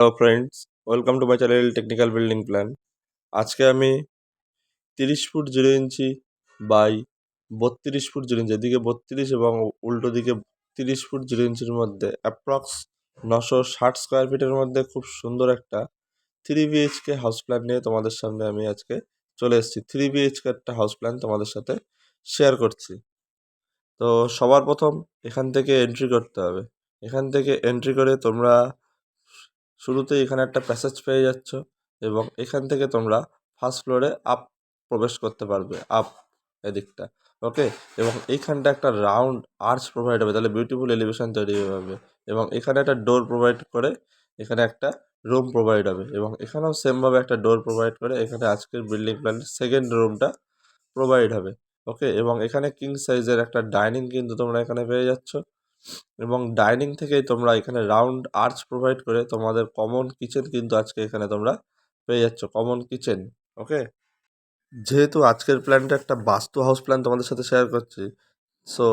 Hello friends, welcome to my channel technical building plan. আজকে আমি 30 foot 0 inch by 32 foot 0 ইঞ্চি, এদিকে 32 এবং উল্টো দিকে 30 ফুট 0 ইঞ্চির মধ্যে অ্যাপ্রক্স 960 স্কোয়ার ফিটের মধ্যে খুব সুন্দর একটা 3 BHK হাউস প্ল্যান নিয়ে তোমাদের সামনে আমি আজকে চলে এসেছি। 3 BHK একটা হাউস প্ল্যান তোমাদের সাথে শেয়ার করছি। তো সবার প্রথম এখান থেকে এন্ট্রি করতে হবে। এখান থেকে এন্ট্রি করে তোমরা শুরুতেই এখানে একটা প্যাসেজ পেয়ে যাচ্ছ এবং এখান থেকে তোমরা ফার্স্ট ফ্লোরে আপ প্রবেশ করতে পারবে, আপ এদিকটা। ওকে, এবং এইখানটা একটা রাউন্ড আর্চ প্রোভাইড হবে, তাহলে বিউটিফুল এলিভেশন তৈরি হবে। এবং এখানে একটা ডোর প্রোভাইড করে এখানে একটা রুম প্রোভাইড হবে এবং এখানেও সেমভাবে একটা ডোর প্রোভাইড করে এখানে আজকের বিল্ডিং প্ল্যানের সেকেন্ড রুমটা প্রোভাইড হবে। ওকে, এবং এখানে কিং সাইজের একটা ডাইনিং কিন্তু তোমরা এখানে পেয়ে যাচ্ছ এবং ডাইনিং থেকেই তোমরা এখানে রাউন্ড আর্চ প্রোভাইড করে তোমাদের কমন কিচেন কিন্তু আজকে এখানে তোমরা পেয়ে যাচ্ছ, কমন কিচেন। ওকে, যেহেতু আজকের প্ল্যানটা একটা বাস্তু হাউস প্ল্যান তোমাদের সাথে শেয়ার করছি, সো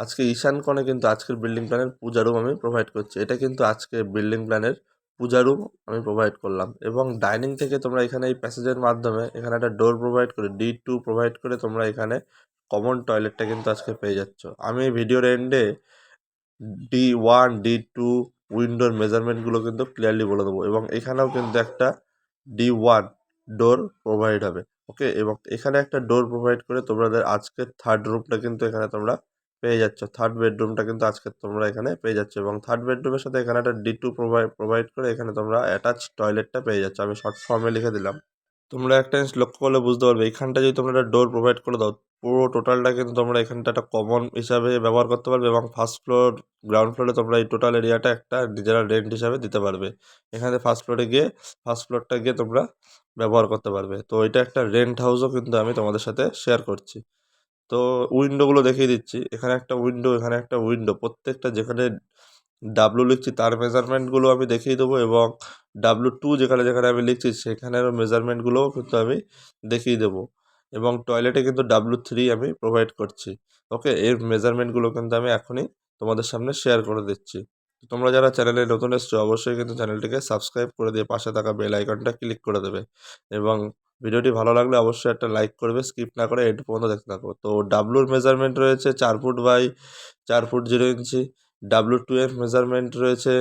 আজকে ঈশান কোণে কিন্তু আজকের বিল্ডিং প্ল্যানের পূজা রুম আমি প্রোভাইড করছি। এটা কিন্তু আজকে বিল্ডিং প্ল্যানের পূজা রুম আমি প্রোভাইড করলাম এবং ডাইনিং থেকে তোমরা এখানে এই প্যাসেজের মাধ্যমে এখানে একটা ডোর প্রোভাইড করে D2 প্রোভাইড করে তোমরা এখানে কমন টয়লেটটা কিন্তু আজকে পেয়ে যাচ্ছ। আমি ভিডিওর এন্ডে D1 D2 উইন্ডোর মেজারমেন্টগুলো কিন্তু ক্লিয়ারলি বলে দেবো এবং এখানেও কিন্তু একটা D1 ডোর প্রোভাইড হবে। ওকে, এবং এখানে একটা ডোর প্রোভাইড করে তোমাদের আজকের থার্ড রুমটা কিন্তু এখানে তোমরা পেয়ে যাচ্ছ, থার্ড বেডরুমটা কিন্তু আজকে তোমরা এখানে পেয়ে যাচ্ছ এবং থার্ড বেডরুমের সাথে এখানে একটা D2 প্রোভাইড করে এখানে তোমরা অ্যাটাচ টয়লেটটা পেয়ে যাচ্ছ। আমি শর্ট ফর্মে লিখে দিলাম। তোমরা একটা জিনিস লক্ষ্য করলে বুঝতে পারবে, এখানটা যদি তোমরা একটা ডোর প্রোভাইড করে দাও, পুরো টোটালটা কিন্তু তোমরা এখানটা একটা কমন হিসাবে ব্যবহার করতে পারবে এবং ফার্স্ট ফ্লোর গ্রাউন্ড ফ্লোরে তোমরা এই টোটাল এরিয়াটা একটা নিজেরা রেন্ট হিসাবে দিতে পারবে। এখানে ফার্স্ট ফ্লোরটা গিয়ে তোমরা ব্যবহার করতে পারবে। তো এটা একটা রেন্ট হাউসও কিন্তু আমি তোমাদের সাথে শেয়ার করছি। তো উইন্ডোগুলো দেখিয়ে দিচ্ছি, এখানে একটা উইন্ডো, এখানে একটা উইন্ডো, প্রত্যেকটা যেখানে ডাব্লু লিখছি তার মেজারমেন্টগুলো আমি দেখিয়ে দেবো এবং W2 যেখানে যেখানে আমি লিখছি সেখানের মেজারমেন্টগুলোও কিন্তু আমি দেখিয়ে দেবো এবং টয়লেটে কিন্তু W3 আমি প্রোভাইড করছি। ওকে, এর মেজারমেন্টগুলো কিন্তু আমি এখনই তোমাদের সামনে শেয়ার করে দিচ্ছি। তোমরা যারা চ্যানেলে নতুন এসছো অবশ্যই কিন্তু চ্যানেলটিকে সাবস্ক্রাইব করে দিয়ে পাশে থাকা বেল আইকনটা ক্লিক করে দেবে এবং ভিডিওটি ভালো লাগলে অবশ্যই একটা লাইক করবে, স্কিপ না করে এন্ড পর্যন্ত দেখতে থাকো। তো ডাব্লুর মেজারমেন্ট রয়েছে 4 foot by 4 foot 0 inch. W2 এর মেজারমেন্ট রয়েছে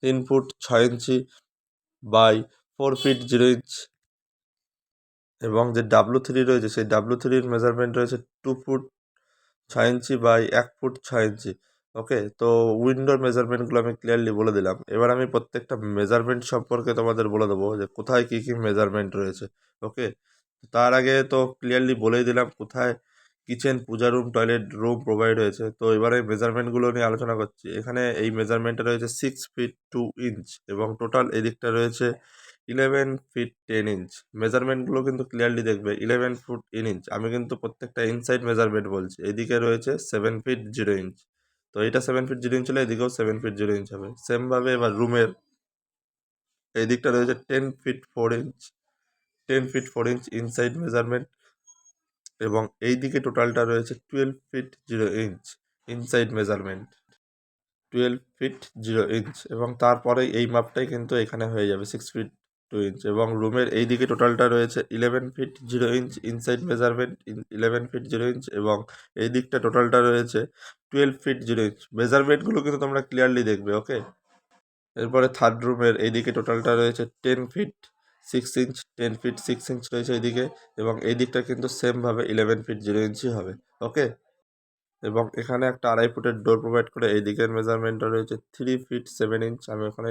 3 ফুট 6 ইঞ্চি বাই 4 ফিট 0 ইঞ্চ এবং যে W3 রয়েছে সেই W3-র মেজারমেন্ট রয়েছে 2 ফুট 6 ইঞ্চি বাই 1 ফুট 6 ইঞ্চি। ওকে, তো উইন্ডোর মেজারমেন্টগুলো আমি ক্লিয়ারলি বলে দিলাম। এবার আমি প্রত্যেকটা মেজারমেন্ট সম্পর্কে তোমাদের বলে দেবো যে কোথায় কী কী মেজারমেন্ট রয়েছে। ওকে, তার আগে তো ক্লিয়ারলি বলেই দিলাম কোথায় কিচেন, পূজা রুম, টয়লেট রুম প্রোভাইড হয়েছে। তো এবারে মেজারমেন্টগুলো নিয়ে আলোচনা করছি। এখানে এই মেজারমেন্টে রয়েছে 6 ফিট 2 ইঞ্চ এবং টোটাল এদিকটা রয়েছে 11 ফিট 10 ইঞ্চ। মেজারমেন্টগুলো কিন্তু ক্লিয়ারলি দেখবে, 11 ফুট 1 ইঞ্চ। আমি কিন্তু প্রত্যেকটা ইনসাইড মেজারমেন্ট বলছি। এদিকে রয়েছে 7 ফিট 0 ইঞ্চ। তো এটা 7 ফিট 0 ইঞ্চ হলে এদিকেও 7 ফিট 0 ইঞ্চ হবে। সেমভাবে এবার রুমের এই দিকটা রয়েছে 10 feet 4 inch, 10 feet 4 inch inside measurement এবং এই দিকে টোটালটা রয়েছে 12 feet 0 inch inside measurement, 12 feet 0 inch এবং তারপরে এই মাপটাই কিন্তু এখানে হয়ে যাবে 6 ফিট 2 ইঞ্চ এবং রুমের এই দিকে টোটালটা রয়েছে 11 feet 0 inch inside measurement, 11 feet 0 inch এবং এই দিকটা টোটালটা রয়েছে 12 ফিট 0 ইঞ্চ। মেজারমেন্টগুলো কিন্তু তোমরা ক্লিয়ারলি দেখবে। ওকে, এরপরে থার্ড রুমের এইদিকে টোটালটা রয়েছে 10 ফিট 6 ইঞ্চ, 10 ফিট 6 ইঞ্চ রয়েছে এইদিকে এবং এই দিকটা কিন্তু সেমভাবে 11 ফিট 0 ইঞ্চি হবে। ওকে, এবং এখানে একটা 2.5 ফুটের ডোর প্রোভাইড করে এই দিকের মেজারমেন্টটা রয়েছে 3 ফিট 7 ইঞ্চ। আমি ওখানে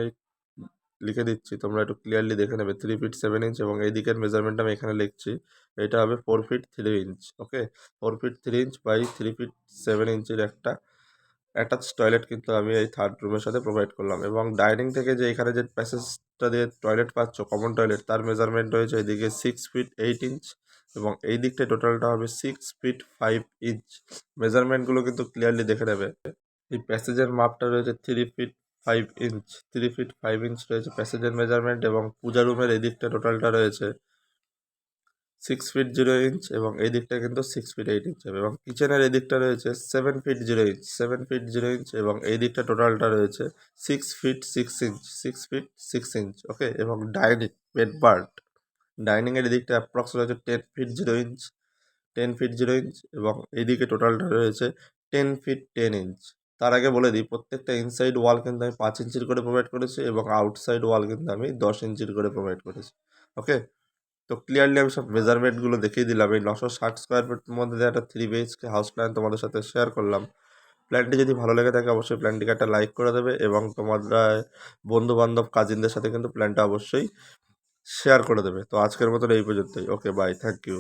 লিখে দিচ্ছি, তোমরা একটু ক্লিয়ারলি দেখে নেবে। 3 ফিট 7 ইঞ্চ এবং এই দিকের মেজারমেন্ট আমি এখানে লিখছি, এটা হবে 4 feet 3 inch. Okay, 4 feet 3 inch by 3 feet 7 ইঞ্চের একটা অ্যাটাচ টয়লেট কিন্তু আমি এই থার্ড রুমের সাথে প্রোভাইড করলাম এবং ডাইনিং থেকে যে এখানে যে প্যাসেজটা দিয়ে টয়লেট পাচ্ছ, কমন টয়লেট, তার মেজারমেন্ট রয়েছে এদিকে 6 ফিট 8 ইঞ্চ এবং এই দিকটায় টোটালটা হবে 6 ফিট 5 ইঞ্চ। মেজারমেন্টগুলো কিন্তু ক্লিয়ারলি দেখে নেবে। এই প্যাসেজের মাপটা রয়েছে 3 ফিট 5 ইঞ্চ, 3 ফিট 5 ইঞ্চ রয়েছে প্যাসেজের মেজারমেন্ট এবং পূজা রুমের এই দিকটা টোটালটা রয়েছে 6 ফিট 0 ইঞ্চ এবং এই দিকটা কিন্তু 6 ফিট 8 ইঞ্চ হবে এবং কিচেনের এই দিকটা রয়েছে 7 ফিট 0 ইঞ্চ 7 ফিট 0 ইঞ্চ এবং এই দিকটা টোটালটা রয়েছে 6 feet 6 inch 6 feet 6 inch okay এবং ডাইনিংয়ের এদিকটা অ্যাপ্রক্স রয়েছে 10 ফিট 0 ইঞ্চ 10 ফিট 0 ইঞ্চ এবং এইদিকে টোটালটা রয়েছে 10 ফিট 10 ইঞ্চ। তার আগে বলে দিই প্রত্যেকটা ইনসাইড ওয়াল কিন্তু আমি 5 ইঞ্চির করে প্রোভাইড করেছি এবং আউটসাইড ওয়াল কিন্তু আমি 10 ইঞ্চির করে প্রোভাইড করেছি ওকে। তো ক্লিয়ারলি আমি সব মেজারমেন্টগুলো দেখিয়ে দিলাম। এই 960 স্কোয়ার ফিটের মধ্যে দিয়ে একটা 3 BHK হাউস প্ল্যান তোমাদের সাথে শেয়ার করলাম। প্ল্যানটি যদি ভালো লেগে থাকে অবশ্যই প্ল্যানটিকে একটা লাইক করে দেবে এবং তোমরা বন্ধুবান্ধব কাজিনদের সাথে কিন্তু প্ল্যানটা অবশ্যই শেয়ার করে দেবে। তো আজকের মতন এই পর্যন্তই। Okay bye, thank you.